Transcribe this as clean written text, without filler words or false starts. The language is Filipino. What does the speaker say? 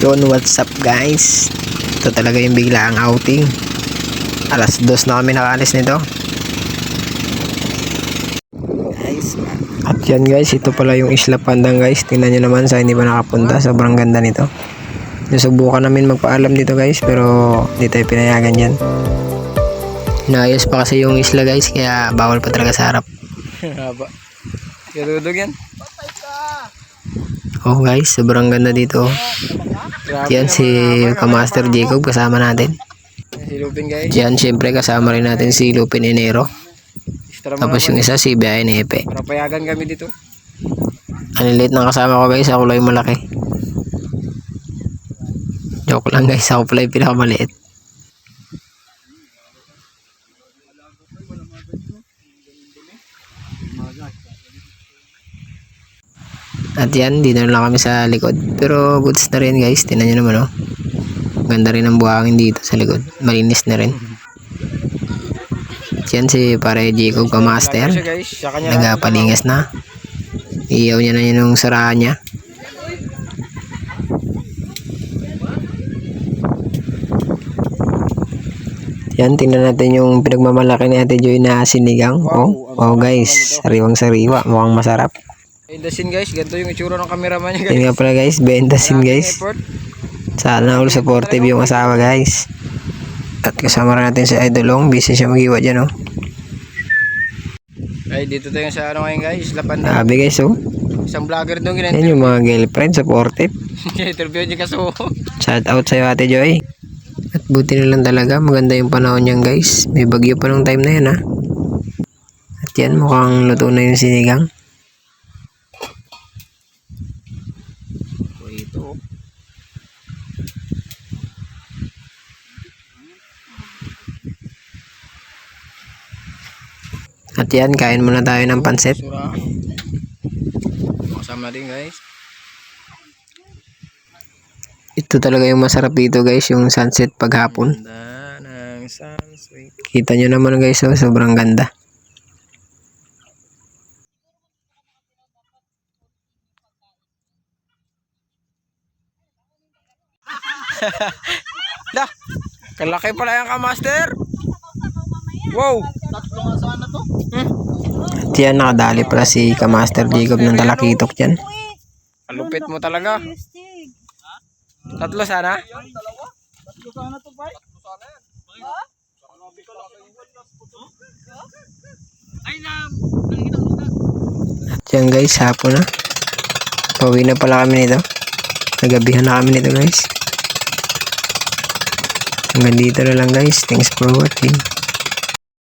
Yun, what's up guys? Ito talaga yung biglaang outing. Alas 2 na kami nakaalis nito. Guys, at yan guys, ito pala yung Isla Pandang guys. Tingnan nyo naman sa hindi pa nakapunta. Sobrang ganda nito. Nasubukan namin magpaalam dito guys, pero di tayo pinayagan yan. Naayos pa kasi yung isla guys, kaya bawal pa talaga sa harap. Haba. Kadudog yan. Oh guys, sobrang ganda dito. Yan si Kamaster Jacob kasama natin. Si Lupin guys. Yan syempre kasama rin natin si Lupin Enero. Tapos yung isa si Biyahe Nepe. Para payagan kami dito. Ang liit ng kasama ko guys, ako lang yung malaki. Joke lang guys, ako pala yung pinakamaliit. At yan, dito na lang kami sa likod. Pero goods na rin guys, tingnan nyo naman oh. Ganda rin ang buhangin dito sa likod. Malinis na rin. At yan si pare Jacob Kamaster. Nagapalingas na. Iyaw niya na yun yung saraan niya. Yan, tingnan natin yung pinagmamalaki ni Ate Joy na sinigang. Oh guys, sariwang sariwa. Mukhang masarap. Bendasin guys, ganito yung itsura ng cameraman niya guys. Yun nga pala guys, bendasin guys. Sana all supportive yung asawa guys. At kasama rin natin si Idolong, busy siya mag-iwa dyan oh. Ay, dito tayo sa ano ngayon guys, Isla Pandang. Sabi guys oh. Isang vlogger doon Yan yung mga girlfriend, supportive. interview niya kaso. Shout out sa'yo Ate Joy. At buti na lang talaga, maganda yung panahon niyan guys. May bagyo pa nung time na yan ha. At yan, mukhang luto na yung sinigang. Ito. At yan, kain muna tayo ng pansit. Kasama din guys. Ito talaga yung masarap dito guys, yung sunset paghapon. Ganda ng sunset. Kita nyo naman guys, oh, sobrang ganda. Dah, kalaki pala yung Kamaster. Wow. At yan, nakadali pala si Kamaster Jacob ng talakitok dyan. Kalupit mo talaga. Tatlo sana? Tatlo sana to, bye. At yan guys, hapon na. Pauwi na pala kami nito. Nagabihan na kami nito guys. Hanggang dito na lang guys. Thanks for watching.